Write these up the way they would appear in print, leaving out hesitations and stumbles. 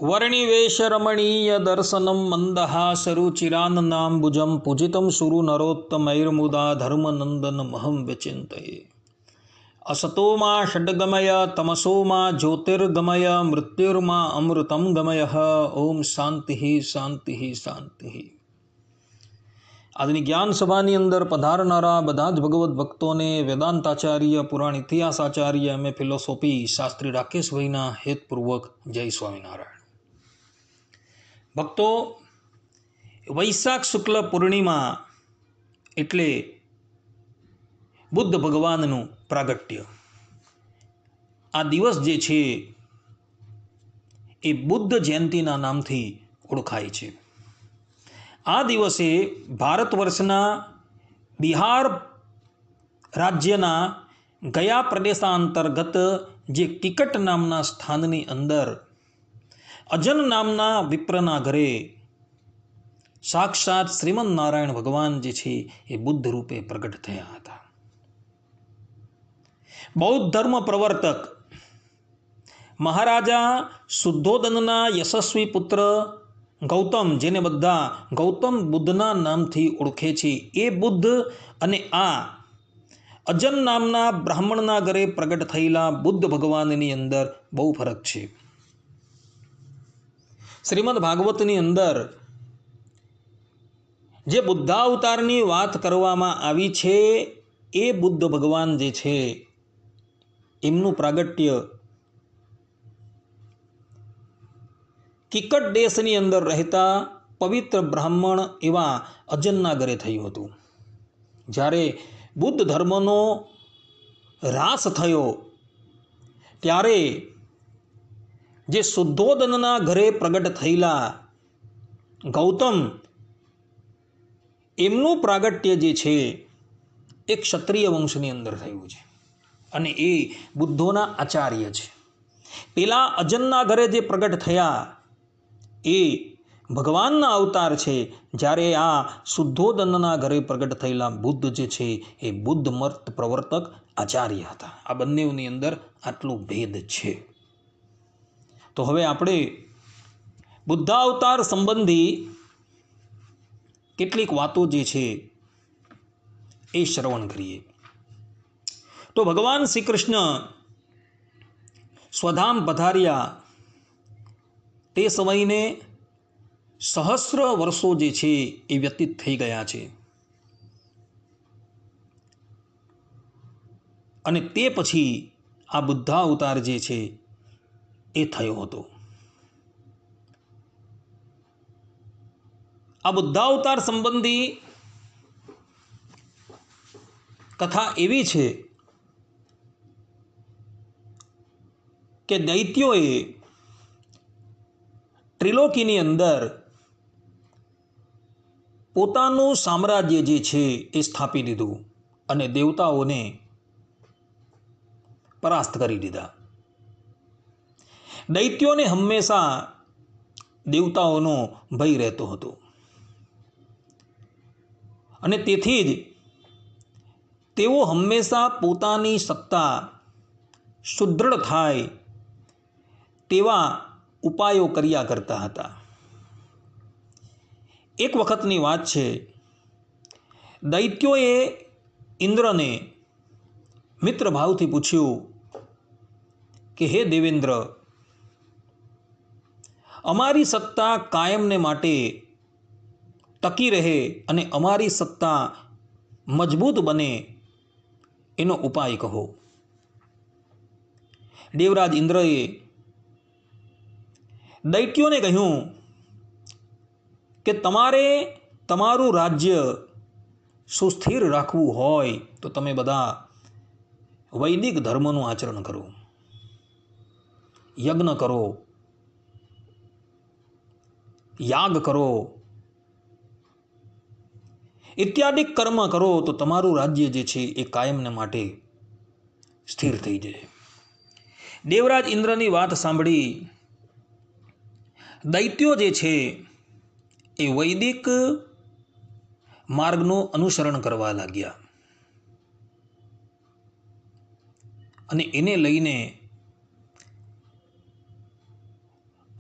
वर्णिवेशरमणीय दर्शनं मन्दहासरुचिराननाम्बुजं पूजितं सुरनरोत्तमैर्मुदा धर्मनन्दनमहं विचिन्तये। असतो मा षड्गमय तमसो मा ज्योतिर्गमय मृत्युर्मा अमृतं गमय। ओम शांति शांति शांति। આજની જ્ઞાન સભાની અંદર પધારનારા બધા જ ભગવદ્ ભક્તોને વેદાંતાચાર્ય પુરાણ ઇતિહાસાચાર્ય એમ એ ફિલોસોફી શાસ્ત્રી રાકેશભાઈના હેતપૂર્વક જય સ્વામિનારાયણ. ભક્તો, વૈશાખ શુક્લ પૂર્ણિમા એટલે બુદ્ધ ભગવાનનું પ્રાગટ્ય. આ દિવસ જે છે એ બુદ્ધ જયંતીના નામથી ઓળખાય છે. આ દિવસે ભારત વર્ષના બિહાર રાજ્યના ગયા પ્રદેશાંતર્ગત જે કિકટ નામના સ્થાનની અંદર અજન નામના વિપ્રના ઘરે સાક્ષાત શ્રીમદ નારાયણ ભગવાન જે છે એ બુદ્ધ રૂપે પ્રગટ થયા હતા. બૌદ્ધ ધર્મ પ્રવર્તક મહારાજા શુદ્ધોદનના યશસ્વી પુત્ર ગૌતમ, જેને બધા ગૌતમ બુદ્ધના નામથી ઓળખે છે, એ બુદ્ધ અને આ અજન નામના બ્રાહ્મણના ઘરે પ્રગટ થયેલા બુદ્ધ ભગવાનની અંદર બહુ ફરક છે. શ્રીમદ ભાગવતની અંદર જે બુદ્ધાવતારની વાત કરવામાં આવી છે એ બુદ્ધ ભગવાન જે છે એમનું પ્રાગટ્ય કિકટ દેશની અંદર રહેતા પવિત્ર બ્રાહ્મણ એવા અજનના ઘરે થયું હતું. જ્યારે બુદ્ધ ધર્મનો રાસ થયો ત્યારે જે શુદ્ધોદનના ઘરે પ્રગટ થયેલા ગૌતમ, એમનું પ્રાગટ્ય જે છે એ ક્ષત્રિય વંશની અંદર થયું છે અને એ બુદ્ધોના આચાર્ય છે. પેલા અજનના ઘરે જે પ્રગટ થયા એ ભગવાનના અવતાર છે, જ્યારે આ શુદ્ધોદનના ઘરે પ્રગટ થયેલા બુદ્ધ જે છે એ બુદ્ધ મત પ્રવર્તક આચાર્ય હતા. આ બંનેની અંદર આટલું ભેદ છે. તો હવે આપણે બુદ્ધાવતાર સંબંધી કેટલીક વાતો જે છે એ શ્રવણ કરીએ. તો ભગવાન શ્રી કૃષ્ણ સ્વધામ પધાર્યા તે સમયને સહસ્ર વર્ષો જે છે એ વ્યતીત થઈ ગયા છે અને તે પછી આ બુદ્ધાવતાર જે છે એ થયો હતો. આ બુદ્ધાવતાર સંબંધી કથા એવી છે કે દૈત્યોએ ત્રિલોકીની અંદર પોતાનું સામ્રાજ્ય જે છે એ સ્થાપી દીધું અને દેવતાઓને પરાસ્ત કરી દીધા. દૈત્યોને હંમેશા દેવતાઓનો ભય રહેતો હતો અને તેથી જ તેઓ હંમેશા પોતાની સત્તા સુદૃઢ થાય તેવા ઉપાયો કર્યા કરતા હતા. એક વખતની વાત છે, દૈત્યોએ ઇન્દ્રને મિત્ર ભાવથી પૂછ્યું કે હે દેવેન્દ્ર, અમારી સત્તા કાયમને માટે ટકી રહે અને અમારી સત્તા મજબૂત બને એનો ઉપાય કહો. દેવરાજ ઇન્દ્રએ દૈત્યોને કહ્યું કે તમારે તમારું રાજ્ય સુસ્થિર રાખવું હોય તો તમે બધા વૈદિક ધર્મનું આચરણ કરો, યજ્ઞ કરો, યાગ કરો, ઇત્યાદિ કર્મ કરો તો તમારું રાજ્ય જે છે એ કાયમને માટે સ્થિર થઈ જાય. દેવરાજ ઇન્દ્રની વાત સાંભળી દૈત્યો જે છે એ વૈદિક માર્ગનું અનુસરણ કરવા લાગ્યા અને એને લઈને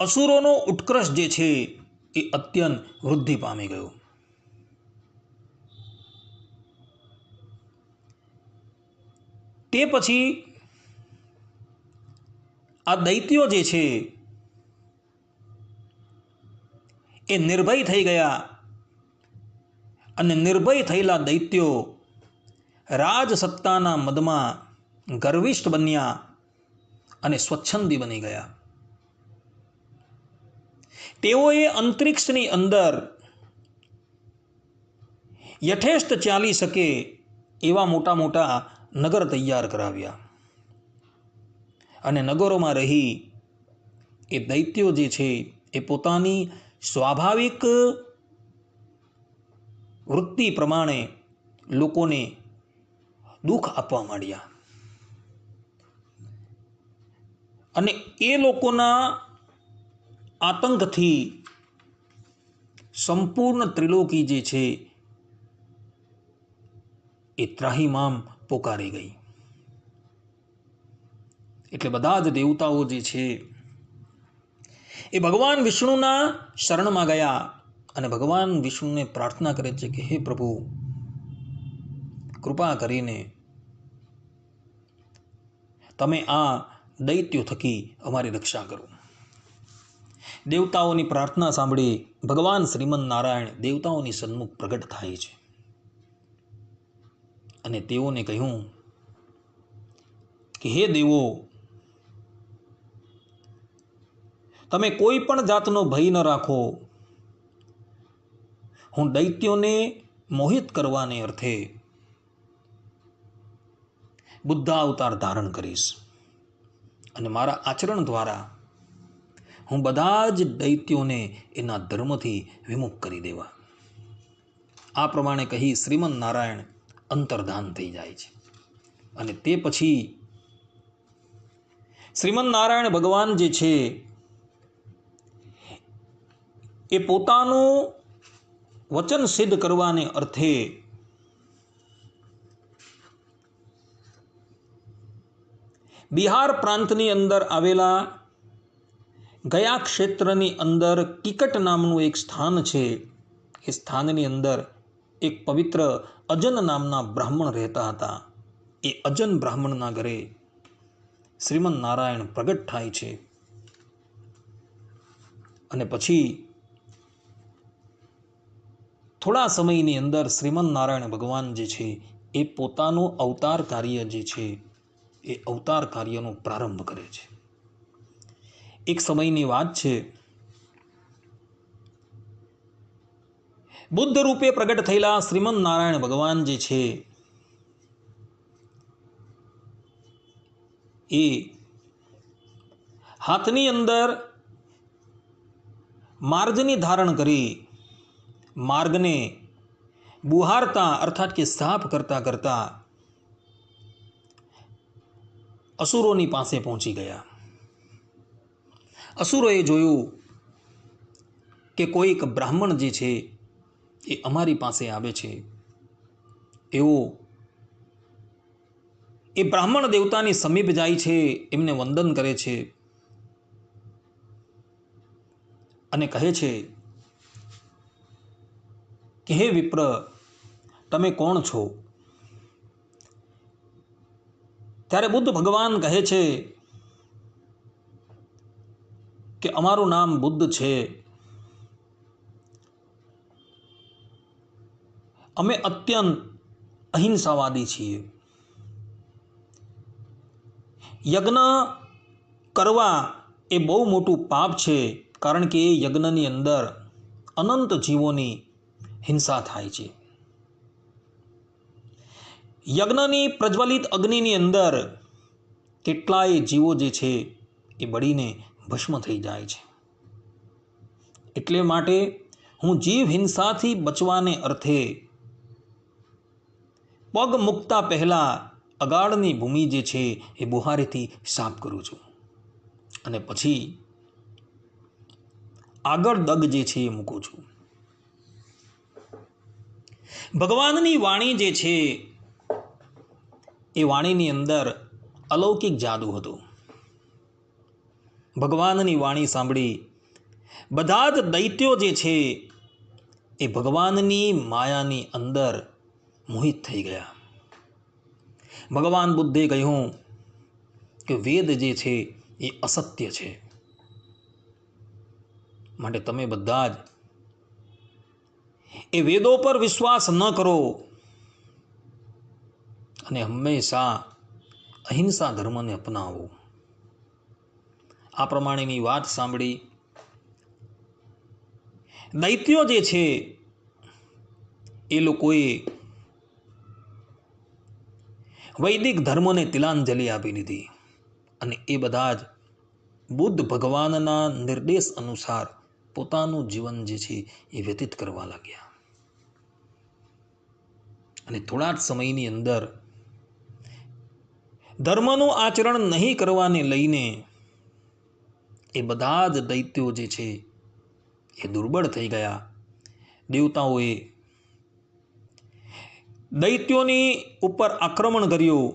અસુરોનો ઉત્કર્ષ જે છે એ અત્યંત વૃદ્ધિ પામી ગયો. તે પછી આ દૈત્યો જે છે એ નિર્ભય થઈ ગયા અને નિર્ભય થયેલા દૈત્યો રાજસત્તાના મદમાં ગર્વિષ્ઠ બન્યા અને સ્વચ્છંદી બની ગયા. તેઓએ અંતરિક્ષની અંદર યથેષ્ટ ચાલી શકે એવા મોટા મોટા નગર તૈયાર કરાવ્યા અને નગરોમાં રહી એ દૈત્યો જે છે એ પોતાની સ્વાભાવિક વૃત્તિ પ્રમાણે લોકોને દુઃખ આપવા માંડ્યા અને એ લોકોના આતંકથી સંપૂર્ણ ત્રિલોકી જે છે એ ત્રાહિમામ પોકારી ગઈ. એટલે બધા જ દેવતાઓ જે છે એ ભગવાન વિષ્ણુના શરણમાં ગયા અને ભગવાન વિષ્ણુને પ્રાર્થના કરે છે કે હે પ્રભુ, કૃપા કરીને તમે આ દૈત્યો થકી અમારી રક્ષા કરો. દેવતાઓની પ્રાર્થના સાંભળી ભગવાન શ્રીમન નારાયણ દેવતાઓની સન્મુખ પ્રગટ થાય છે અને તેઓને કહ્યું કે હે દેવો, તમે કોઈ પણ જાતનો ભય ન રાખો. હું દૈત્યોને મોહિત કરવાને અર્થે બુદ્ધ અવતાર ધારણ કરીશ અને મારા આચરણ દ્વારા હું બધા જ દૈત્યોને એના ધર્મથી વિમુખ કરી દેવા. આ પ્રમાણે કહી શ્રીમન નારાયણ અંતર્ધાન થઈ જાય છે અને તે પછી શ્રીમન નારાયણ ભગવાન જે છે એ પોતાનું વચન સિદ્ધ કરવાને અર્થે બિહાર પ્રાંતની અંદર આવેલા ગયા ક્ષેત્રની અંદર કિકટ નામનું એક સ્થાન છે. એ સ્થાનની અંદર એક પવિત્ર અજન નામના બ્રાહ્મણ રહેતા હતા. એ અજન બ્રાહ્મણના ઘરે શ્રીમન નારાયણ પ્રગટ થાય છે અને પછી થોડા સમયની અંદર શ્રીમન નારાયણ ભગવાન જે છે એ પોતાનું અવતાર કાર્ય જે છે એ અવતાર કાર્યનો પ્રારંભ કરે છે. એક સમયની વાત છે, બુદ્ધ રૂપે પ્રગટ થયેલા શ્રીમન નારાયણ ભગવાન જે છે એ હાથની અંદર માર્ગની ધારણ કરી માર્ગને બુહારતા અર્થાત કે સાફ કરતા કરતા અસુરોની પાસે પહોંચી ગયા. અસુરોએ જોયું કે કોઈક બ્રાહ્મણ જે છે એ અમારી પાસે આવે છે. એવો એ બ્રાહ્મણ દેવતાની સમીપ જાય છે, એમને વંદન કરે છે અને કહે છે કે હે વિપ્ર, તમે કોણ છો? ત્યારે બુદ્ધ ભગવાન કહે છે કે અમારું નામ બુદ્ધ છે. અમે અત્યંત અહિંસાવાદી છીએ. યજ્ઞ કરવા એ બહુ મોટું પાપ છે, કારણ કે એ યજ્ઞની અંદર અનંત જીવોની હિંસા થાય છે. યજ્ઞની પ્રજ્વલિત અગ્નિની અંદર કેટલાય જીવો જે છે એ બળીને ભસ્મ થઈ જાય છે. એટલે માટે હું જીવ હિંસાથી બચવાને અર્થે પગ મૂકતા પહેલા અગાડની ભૂમિ જે છે એ બુહારીથી સાફ કરું છું અને પછી આગળ દગ જે છે એ મૂકું છું. ભગવાનની વાણી જે છે એ વાણીની અંદર અલૌકિક જાદુ હતું. ભગવાનની વાણી સાંભળી બધા જ દૈત્યો જે છે એ ભગવાનની માયાની અંદર મોહિત થઈ ગયા. ભગવાન બુદ્ધે કહ્યું કે વેદ જે છે એ અસત્ય છે, માટે તમે બધા જ એ વેદો પર વિશ્વાસ ન કરો અને હંમેશા અહિંસા ધર્મને અપનાવો. આ પ્રમાણેની વાત સાંભળી દૈત્યો જે છે એ લોકોએ વૈદિક ધર્મને તિલાંજલિ આપી દીધી અને એ બધા જ બુદ્ધ ભગવાનના નિર્દેશ અનુસાર પોતાનું જીવન જે છે એ વ્યતીત કરવા લાગ્યા. અને થોડા જ સમયની અંદર ધર્મનું આચરણ નહીં કરવાને લઈને એ બધા જ દૈત્યો જે છે એ દુર્બળ થઈ ગયા. દેવતાઓએ દૈત્યોની ઉપર આક્રમણ કર્યું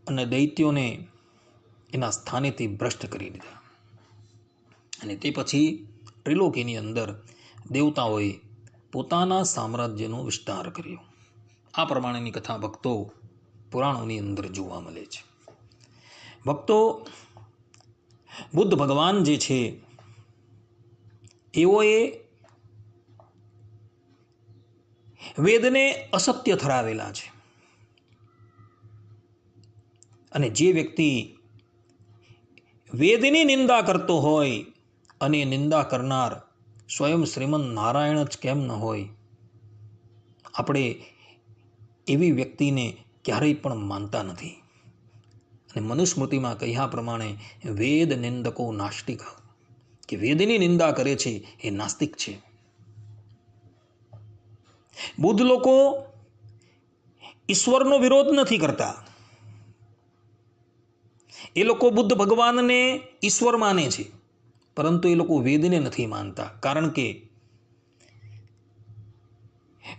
અને દૈત્યોને એના સ્થાનેથી ભ્રષ્ટ કરી દીધા. અને તે પછી ત્રિલોકીની અંદર દેવતાઓએ પોતાના સામ્રાજ્યનો વિસ્તાર કર્યો. આ પ્રમાણેની કથા ભક્તો પુરાણોની અંદર જોવા મળે છે. ભક્તો, બુદ્ધ ભગવાન જે છે એઓએ વેદને અસત્ય ઠરાવેલા છે. અને જે વ્યક્તિ વેદની નિંદા કરતો હોય અને નિંદા કરનાર સ્વયં શ્રીમન નારાયણ જ કેમ ન હોય, આપણે એવી વ્યક્તિને ક્યારેય પણ માનતા નથી. અને મનુસ્મૃતિમાં કહ્યા પ્રમાણે વેદ નિંદકો નાસ્તિક, કે વેદની નિંદા કરે છે એ નાસ્તિક છે. બુદ્ધ લોકો ઈશ્વરનો વિરોધ નથી કરતા. એ લોકો બુદ્ધ ભગવાનને ઈશ્વર માને છે, પરંતુ એ લોકો વેદને નથી માનતા. કારણ કે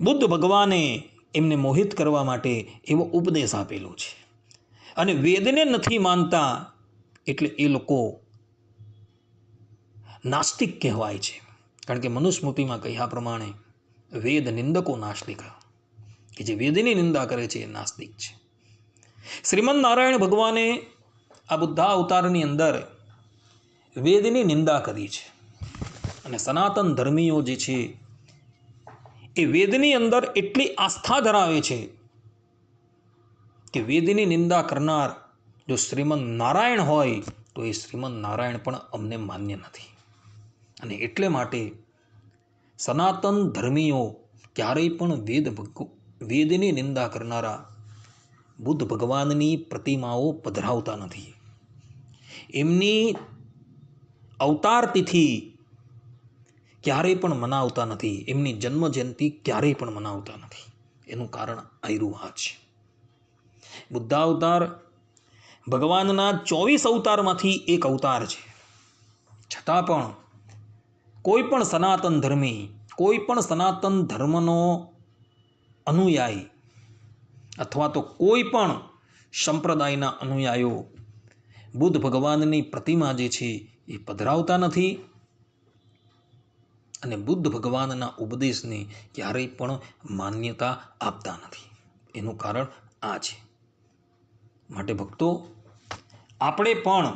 બુદ્ધ ભગવાને એમને મોહિત કરવા માટે એવો ઉપદેશ આપેલો છે. અને વેદને નથી માનતા એટલે એ લોકો નાસ્તિક કહેવાય છે. કારણ કે મનુસ્મૃતિમાં કહ્યા પ્રમાણે વેદ નિંદકો નાસ્તિક, કે જે વેદની નિંદા કરે છે એ નાસ્તિક છે. શ્રીમન નારાયણ ભગવાને આ બુદ્ધા અવતારની અંદર વેદની નિંદા કરી છે. અને સનાતન ધર્મીઓ જે છે એ વેદની અંદર એટલી આસ્થા ધરાવે છે કે વેદની નિંદા કરનાર જો શ્રીમન નારાયણ હોય તો એ શ્રીમન નારાયણ પણ અમને માન્ય નથી. અને એટલે માટે સનાતન ધર્મીઓ ક્યારેય પણ વેદની નિંદા કરનારા બુદ્ધ ભગવાનની પ્રતિમાઓ પધરાવતા નથી. એમની અવતાર તિથિ ક્યારેય પણ મનાવતા નથી. એમની જન્મ જયંતિ ક્યારેય પણ મનાવતા નથી. એનું કારણ આયરું આ છે. બુદ્ધાવતાર ભગવાનના 24 અવતારમાંથી એક અવતાર છે. છતાં પણ કોઈ પણ સનાતન ધર્મી, કોઈ પણ સનાતન ધર્મનો અનુયાયી અથવા તો કોઈ પણ સંપ્રદાયના અનુયાયીઓ બુદ્ધ ભગવાનની પ્રતિમા જે છે એ પધરાવતા નથી અને બુદ્ધ ભગવાનના ઉપદેશને ક્યારેય પણ માન્યતા આપતા નથી. એનું કારણ આ છે. માટે ભક્તો, આપણે પણ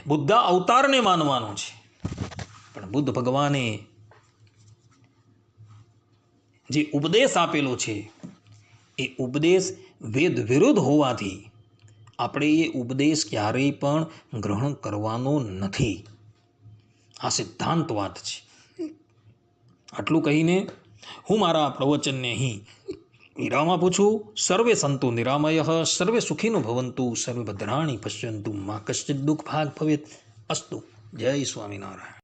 બુદ્ધ અવતારને માનવાનો છે, પણ બુદ્ધ ભગવાને જે ઉપદેશ આપેલો છે એ ઉપદેશ વેદ વિરુદ્ધ હોવાથી આપણે એ ઉપદેશ ક્યારેય પણ ગ્રહણ કરવાનો નથી. આ સિદ્ધાંત વાત છે. આટલું કહીને હું મારા પ્રવચનને અહીં વિરામ આપું છું. સર્વે સંતુ નિરામયઃ, સર્વે સુખીનો ભવંતુ, સર્વે ભદ્રાણી પશ્યંતુ, મા કશ્ચિત દુઃખ ભાગ ભવેત. અસ્તુ. જય સ્વામિનારાયણ.